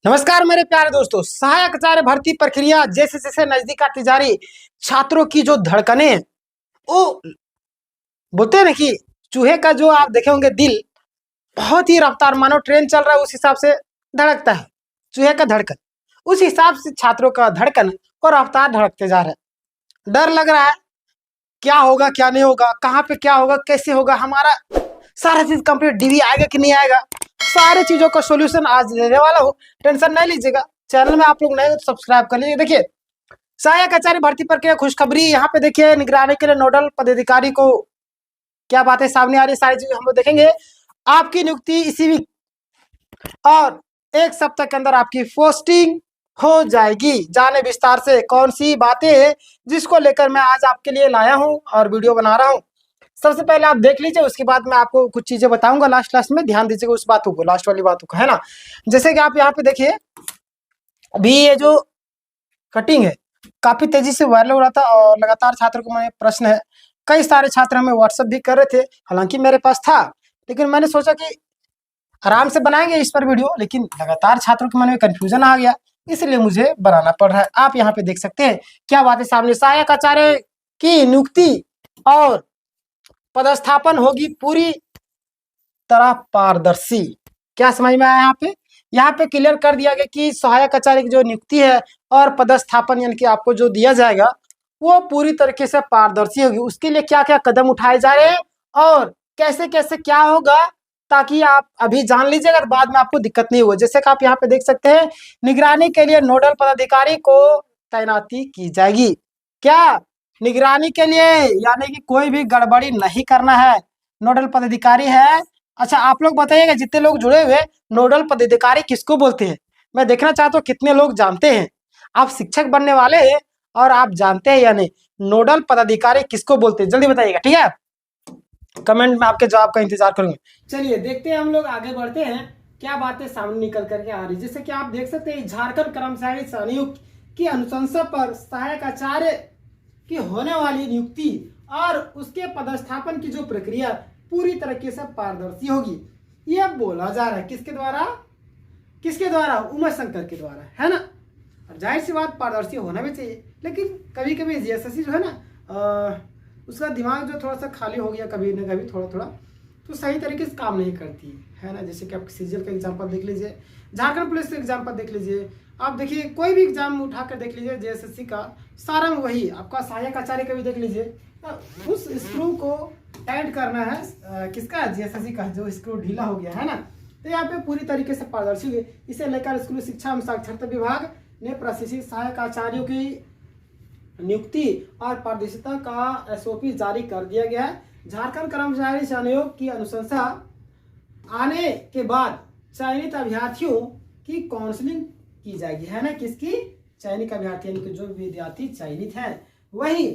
नमस्कार मेरे प्यारे दोस्तों। सहायक आचार्य भर्ती प्रक्रिया जैसे जैसे नजदीक आती जा रही, छात्रों की जो धड़कने हैं, वो बोलते हैं ना कि चूहे का जो आप देखे होंगे दिल बहुत ही रफ्तार, मानो ट्रेन चल रहा है उस हिसाब से धड़कता है। चूहे का धड़कन उस हिसाब से छात्रों का धड़कन और रफ्तार धड़कते जा रहा है। डर लग रहा है, क्या होगा क्या नहीं होगा, कहाँ पे क्या होगा कैसे होगा, हमारा सारा चीज कंप्लीट डीवी आएगा कि नहीं आएगा, सारे चीजों का सोल्यूशन आज देने वाला हूँ। टेंशन नहीं लीजिएगा। चैनल में आप लोग नए हो तो सब्सक्राइब कर लीजिए। देखिए, सहायक आचार्य भर्ती प्रक्रिया खुशखबरी। यहाँ पे देखिए, निगरानी के लिए नोडल पदाधिकारी को क्या बातें सामने आ रही है, सारी चीजें हम लोग देखेंगे। आपकी नियुक्ति इसी वीक और एक सप्ताह के अंदर आपकी पोस्टिंग हो जाएगी। जाने विस्तार से कौन सी बातें हैं जिसको लेकर मैं आज आपके लिए लाया हूं और वीडियो बना रहा हूं। सबसे पहले आप देख लीजिए, उसके बाद मैं आपको कुछ चीजें बताऊंगा लास्ट में। ध्यान दीजिएगा उस बातों को, लास्ट वाली बातों को, है ना। जैसे कि आप यहाँ पे देखिए, अभी ये जो कटिंग है काफी तेजी से वायरल हो रहा था और लगातार छात्रों को मैंने प्रश्न है, कई सारे छात्र हमें व्हाट्सएप भी कर रहे थे। हालांकि मेरे पास था, लेकिन मैंने सोचा कि आराम से बनाएंगे इस पर वीडियो, लेकिन लगातार छात्रों के मन में कंफ्यूजन आ गया, इसलिए मुझे बनाना पड़ रहा है। आप यहाँ पे देख सकते हैं क्या बातें सामने। सहायक आचार्य की नियुक्ति और पदस्थापन होगी पूरी तरह पारदर्शी। क्या समझ में आया? यहाँ पे क्लियर कर दिया गया कि सहायक आचार्य की जो नियुक्ति है और पदस्थापन यानी कि आपको जो दिया जाएगा वो पूरी तरीके से पारदर्शी होगी। उसके लिए क्या क्या कदम उठाए जा रहे हैं और कैसे कैसे क्या होगा, ताकि आप अभी जान लीजिएगा, बाद में आपको दिक्कत नहीं हो। जैसे कि आप यहाँ पे देख सकते हैं, निगरानी के लिए नोडल पदाधिकारी को तैनाती की जाएगी। क्या? निगरानी के लिए, यानी कि कोई भी गड़बड़ी नहीं करना है, नोडल पदाधिकारी है। अच्छा, आप लोग बताइएगा, जितने लोग जुड़े हुए, नोडल पदाधिकारी किसको बोलते हैं? मैं देखना चाहता हूँ कितने लोग जानते हैं। आप शिक्षक बनने वाले हैं और आप जानते हैं या नहीं, नोडल पदाधिकारी किसको बोलते हैं? जल्दी बताइएगा, ठीक है। कमेंट में आपके जवाब का इंतजार करूंगा। चलिए देखते हैं, हम लोग आगे बढ़ते हैं, क्या बातें सामने निकल करके आ रही। जैसे कि आप देख सकते हैं, झारखंड कर्मचारी संयुक्त की अनुशंसा पर सहायक आचार्य की होने वाली नियुक्ति और उसके पदस्थापन की जो प्रक्रिया पूरी तरीके से पारदर्शी होगी। यह बोला जा रहा है किसके द्वारा? किसके द्वारा? उमा शंकर के द्वारा, है ना। और जाहिर सी बात, पारदर्शी होना भी चाहिए, लेकिन कभी कभी जीएसएससी जो है ना, उसका दिमाग जो थोड़ा सा खाली हो गया कभी न कभी, थोड़ा थोड़ा तो सही तरीके से काम नहीं करती है ना। जैसे कि आप सीजीएल का एग्जाम्पल देख लीजिए, झारखंड पुलिस का एग्जाम्पल देख लीजिए, आप देखिए कोई भी एग्जाम उठाकर देख लीजिए, जेएसएससी का सारा में वही आपका सहायक आचार्य का भी देख लीजिए, उस स्क्रू को टाइट करना है, किसका? जीएसएससी का, जो स्क्रू ढीला हो गया है ना। तो यहाँ पे पूरी तरीके से पारदर्शी हुई। इसे लेकर स्कूली शिक्षा एवं साक्षरता विभाग ने प्रशिक्षित सहायक आचार्यों की नियुक्ति और पारदर्शिता का एसओपी जारी कर दिया गया है। झारखंड कर्मचारी आयोग की अनुशंसा आने के बाद चयनित अभ्यर्थियों की काउंसलिंग की जाएगी, है ना। किसकी? चयनित अभ्यर्थी, यानी कि जो विद्यार्थी चयनित है वही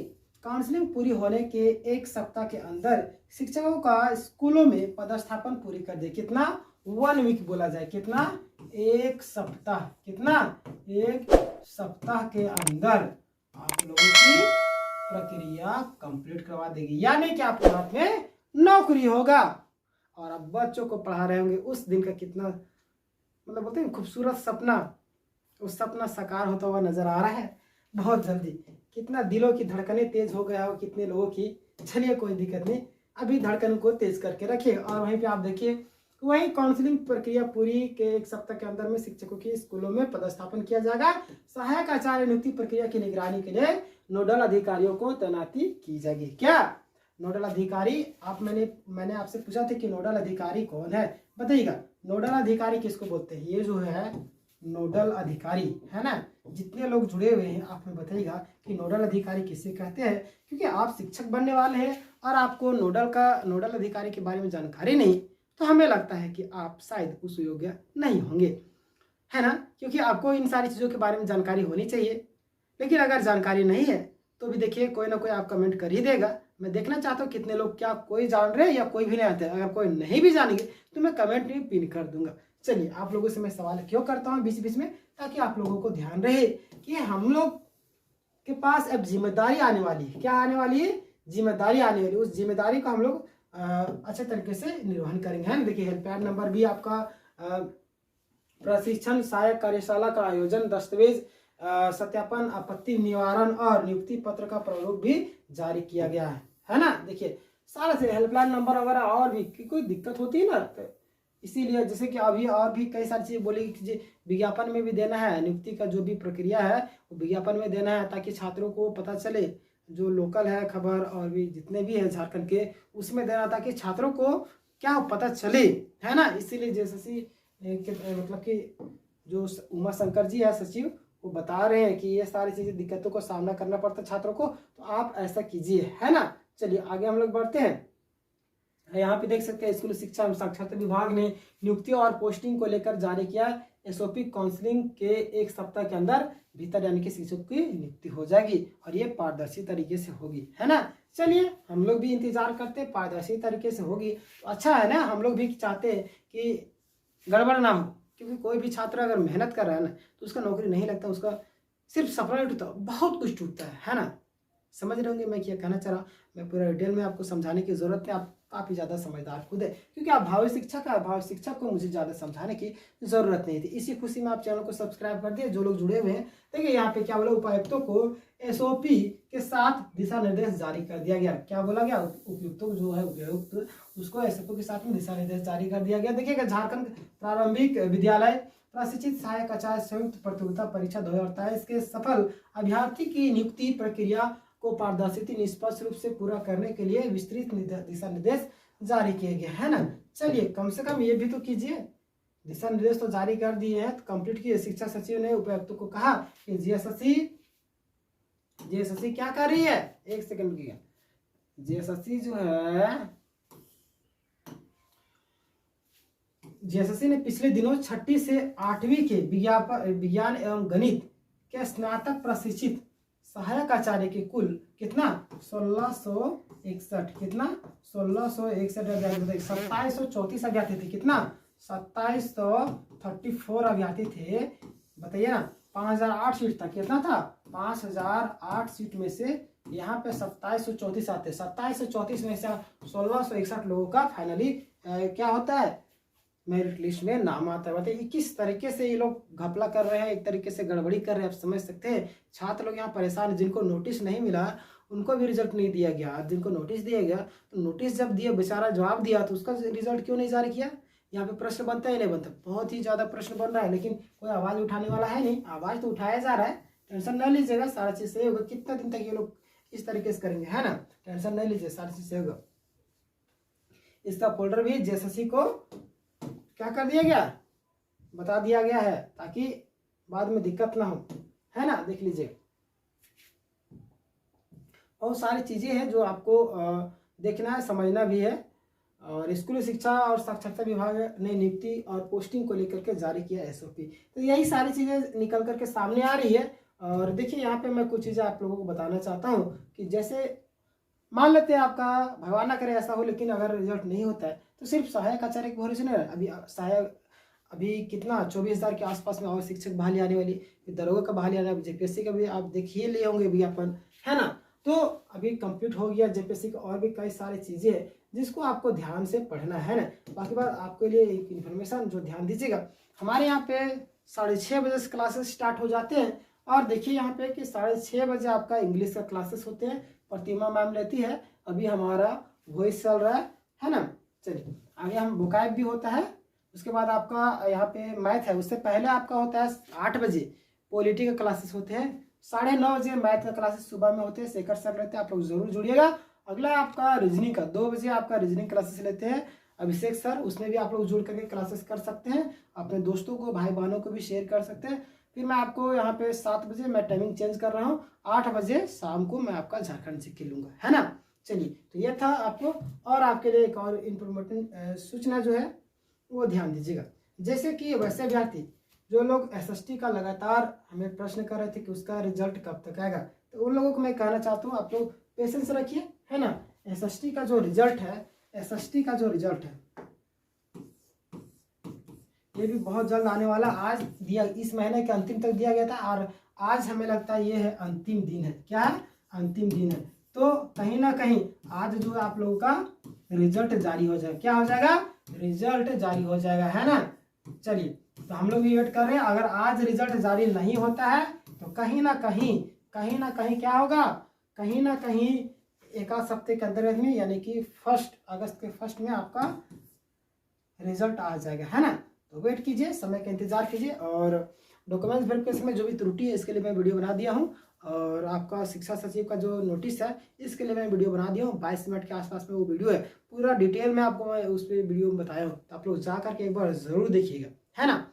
काउंसलिंग पूरी होने के एक सप्ताह के अंदर शिक्षकों का स्कूलों में पदस्थापन पूरी कर दे। कितना? 1 वीक बोला जाए। कितना? एक सप्ताह। कितना? एक सप्ताह के अंदर आप लोगों की प्रक्रिया कंप्लीट करवा देगी, यानी कि आपके हाथ में नौकरी होगा और आप बच्चों को पढ़ा रहे होंगे। उस दिन का कितना, मतलब बोलते हैं खूबसूरत सपना, उस सपना साकार होता हुआ नजर आ रहा है बहुत जल्दी। कितना दिलों की धड़कनें तेज हो गया हो कितने लोगों की। चलिए कोई दिक्कत नहीं, अभी धड़कन को तेज करके रखिए। और वहीं पे आप देखिए, वही काउंसलिंग प्रक्रिया पूरी के एक सप्ताह के अंदर में शिक्षकों की स्कूलों में पदस्थापन किया जाएगा। सहायक आचार्य नियुक्ति प्रक्रिया की निगरानी के लिए नोडल अधिकारियों को तैनाती की जाएगी। क्या? नोडल अधिकारी, मैंने आपसे पूछा था कि नोडल अधिकारी कौन है, बताइएगा। नोडल अधिकारी किसको बोलते हैं? ये जो है नोडल अधिकारी, है ना। जितने लोग जुड़े हुए हैं आप में बताइएगा कि नोडल अधिकारी किसे कहते हैं, क्योंकि आप शिक्षक बनने वाले हैं और आपको नोडल अधिकारी के बारे में जानकारी नहीं, तो हमें लगता है कि आप शायद उस योग्य नहीं होंगे, है ना। क्योंकि आपको इन सारी चीज़ों के बारे में जानकारी होनी चाहिए, लेकिन अगर जानकारी नहीं है तो भी देखिए कोई ना कोई आप कमेंट कर ही देगा। मैं देखना चाहता हूँ कितने लोग, क्या कोई जान रहे हैं या कोई भी नहीं आते। अगर कोई नहीं भी जानेंगे तो मैं कमेंट में पिन कर दूंगा। चलिए, आप लोगों से मैं सवाल क्यों करता हूँ बीच बीच में, ताकि आप लोगों को ध्यान रहे कि हम लोग के पास अब जिम्मेदारी आने वाली है। क्या आने वाली है? जिम्मेदारी आने वाली। उस जिम्मेदारी को हम लोग अच्छे तरीके से निर्वहन करेंगे, है ना। देखिए, हेल्पलाइन नंबर भी आपका प्रशिक्षण सहायक कार्यशाला का आयोजन, दस्तावेज सत्यापन, आपत्ति निवारण और नियुक्ति पत्र का प्रारूप भी जारी किया गया है ना। देखिए सारा से हेल्पलाइन नंबर वगैरह, और भी कोई दिक्कत होती है ना तो इसीलिए जैसे कि अभी और भी कई सारी चीज़ें बोली कि विज्ञापन में भी देना है, नियुक्ति का जो भी प्रक्रिया है वो विज्ञापन में देना है, ताकि छात्रों को पता चले, जो लोकल है खबर और भी जितने भी है झारखंड के उसमें देना, ताकि छात्रों को क्या पता चले, है ना। इसीलिए जेएसएससी मतलब कि जो उमा शंकर जी है सचिव, वो बता रहे हैं कि ये सारी चीज़ें दिक्कतों का सामना करना पड़ता है छात्रों को, तो आप ऐसा कीजिए, है ना। चलिए आगे हम लोग बढ़ते हैं। यहाँ पे देख सकते हैं स्कूल शिक्षा एवं साक्षरता विभाग ने नियुक्ति और पोस्टिंग को लेकर जारी किया एसओपी। काउंसलिंग के एक सप्ताह के अंदर भीतर यानी कि शिक्षक की नियुक्ति हो जाएगी और ये पारदर्शी तरीके से होगी, है ना। चलिए हम लोग भी इंतजार करते हैं, पारदर्शी तरीके से होगी तो अच्छा है ना। हम लोग भी चाहते हैं कि गड़बड़ ना हो, क्योंकि कोई भी छात्र अगर मेहनत कर रहा है ना तो उसका नौकरी नहीं लगता, उसका सिर्फ सपना नहीं टूटता, बहुत कुछ टूटता है ना। समझ रहे होंगे मैं क्या कहना चाह रहा हूँ। मैं पूरा डिटेल में आपको समझाने की जरूरत है, आप काफ़ी ज़्यादा समझदार खुद है, क्योंकि आप भावी शिक्षक है, भावी शिक्षक को मुझे ज़्यादा समझाने की ज़रूरत नहीं थी। इसी खुशी में आप चैनल को सब्सक्राइब कर दिए जो लोग जुड़े हुए हैं। देखिए यहाँ पे क्या बोला, उपायुक्तों को एसओपी के साथ दिशा निर्देश जारी कर दिया गया। क्या बोला गया, उपयुक्तों जो है उपयुक्त उसको एसओपी के साथ में दिशा निर्देश जारी कर दिया गया। देखिएगा झारखंड प्रारंभिक विद्यालय प्रशिक्षित सहायक आचार्य संयुक्त प्रतियोगिता परीक्षा 2023 के सफल अभ्यर्थी की नियुक्ति प्रक्रिया को पारदर्शी निष्पक्ष रूप से पूरा करने के लिए विस्तृत दिशा निर्देश जारी किए गए, है ना। चलिए कम से कम ये भी तो कीजिए, दिशा निर्देश तो जारी कर दिए हैं तो कंप्लीट किए। शिक्षा सचिव ने उपायुक्तों को कहा कि जेएसएससी क्या कर रही है, एक सेकंड की, जेएसएससी जो है, जेएसएससी ने पिछले दिनों 6वीं से 8वीं के विज्ञान एवं गणित के स्नातक प्रशिक्षित सहायक आचार्य के कुल कितना 1661, कितना 1661 अभ्यर्थी थे, 2734 अभ्यर्थी थे, कितना 2734 अभ्यर्थी थे। बताइए ना, 5008 सीट था, कितना था 5008 सीट में से यहाँ पे 2734 आते, 2734 में से 1661 लोगों का फाइनली क्या होता है, मेरिट लिस्ट में नाम आता है। बताइए किस तरीके से ये लोग घपला कर रहे हैं, एक तरीके से गड़बड़ी कर रहे हैं, आप समझ सकते हैं। छात्र लोग यहाँ परेशान हैं, जिनको नोटिस नहीं मिला उनको भी रिजल्ट नहीं दिया गया, जिनको नोटिस दिया गया तो नोटिस जब दिया बेचारा जवाब दिया तो उसका रिजल्ट क्यों नहीं जारी किया। यहाँ पे प्रश्न बनता है नहीं बनता, बहुत ही ज़्यादा प्रश्न बन रहा है, लेकिन कोई आवाज़ उठाने वाला है नहीं। आवाज़ तो उठाया जा रहा है, टेंशन न लीजिएगा, सारा चीज़ सही होगा। कितना दिन तक ये लोग इस तरीके से करेंगे, है ना, टेंशन नहीं लीजिए, सारी चीज़ सही होगा। इसका फोल्डर भी जेएसएससी को क्या कर दिया गया, बता दिया गया है, ताकि बाद में दिक्कत ना हो, है ना। देख लीजिए बहुत सारी चीज़ें हैं जो आपको देखना है, समझना भी है। और स्कूल शिक्षा और साक्षरता विभाग ने नियुक्ति और पोस्टिंग को लेकर के जारी किया एसओपी। तो यही सारी चीज़ें निकल करके सामने आ रही है। और देखिए यहाँ पे मैं कुछ चीज़ें आप लोगों को बताना चाहता हूँ कि जैसे मान लेते हैं आपका भगवान ना करे ऐसा हो, लेकिन अगर रिजल्ट नहीं होता है तो सिर्फ सहायक आचार्य के भरोसे नहीं। अभी सहायक अभी कितना 24,000 के आसपास में और शिक्षक बहाली आने वाली, दरोगा का बहाली आने, जेपीएससी का भी आप देखिए ले होंगे विज्ञापन, है ना। तो अभी कंप्लीट हो गया जेपीएससी का, और भी कई सारी चीज़ें हैं जिसको आपको ध्यान से पढ़ना है ना। बाकी बात आपके लिए एक इन्फॉर्मेशन जो ध्यान दीजिएगा, हमारे यहाँ पे 6:30 बजे से क्लासेस स्टार्ट हो जाते हैं। और देखिए यहाँ पे कि 6:30 बजे आपका इंग्लिश का क्लासेस होते हैं, प्रतिमा मैम लेती है। अभी हमारा वॉइस चल रहा है ना। चलिए आगे हम वोकैब भी होता है, उसके बाद आपका यहाँ पे मैथ है। उससे पहले आपका होता है 8 बजे पॉलिटी का क्लासेस होते हैं, 9:30 बजे मैथ का क्लासेस सुबह में होते हैं, शेखर सर रहते हैं, आप लोग जरूर जुड़िएगा। अगला आपका रीजनिंग का 2 बजे आपका रीजनिंग क्लासेस लेते हैं अभिषेक सर, उसमें भी आप लोग जुड़ करके क्लासेस कर सकते हैं, अपने दोस्तों को भाई बहनों को भी शेयर कर सकते हैं। फिर मैं आपको यहाँ पे 7 बजे मैं टाइमिंग चेंज कर रहा हूँ, 8 बजे शाम को मैं आपका झारखंड से खेलूंगा, है ना। चलिए तो ये था आपको, और आपके लिए एक और इन्फॉर्मेटिव सूचना जो है वो ध्यान दीजिएगा। जैसे कि वैसे अभ्यर्थी जो लोग एसएसटी का लगातार हमें प्रश्न कर रहे थे कि उसका रिजल्ट कब तक आएगा, तो उन लोगों को मैं कहना चाहता हूँ आप लोग पेशेंस रखिए, है ना। एसएसटी का जो रिजल्ट है, एसएसटी का जो रिजल्ट है ये भी बहुत जल्द आने वाला। आज दिया, इस महीने के अंतिम तक दिया गया था, और आज हमें लगता है ये है अंतिम दिन है। क्या है, अंतिम दिन है। तो कहीं ना कहीं आज जो आप लोगों का रिजल्ट जारी हो जाएगा, क्या हो जाएगा, रिजल्ट जारी हो जाएगा, है ना। चलिए तो हम लोग भी वेट कर रहे हैं। अगर आज रिजल्ट जारी नहीं होता है तो कहीं ना कहीं क्या होगा, कहीं ना कहीं एक आध हफ्ते के अंदर में, यानी कि 1 अगस्त के फर्स्ट में आपका रिजल्ट आ जाएगा, है ना। तो वेट कीजिए, समय का इंतजार कीजिए। और डॉक्यूमेंट्स वेरिफिकेशन में जो भी त्रुटि है इसके लिए मैं वीडियो बना दिया हूँ। और आपका शिक्षा सचिव का जो नोटिस है इसके लिए मैं वीडियो बना दिया हूँ, 22 मिनट के आसपास में वो वीडियो है, पूरा डिटेल में आपको मैं उस पर वीडियो में बताया हूँ। तो आप लोग जा करके एक बार ज़रूर देखिएगा, है ना।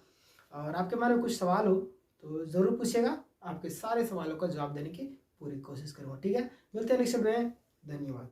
और आपके मन में कुछ सवाल हो तो ज़रूर पूछिएगा, आपके सारे सवालों का जवाब देने की पूरी कोशिश करूँगा, ठीक है। मिलते हैं नेक्स्ट वीडियो में, धन्यवाद।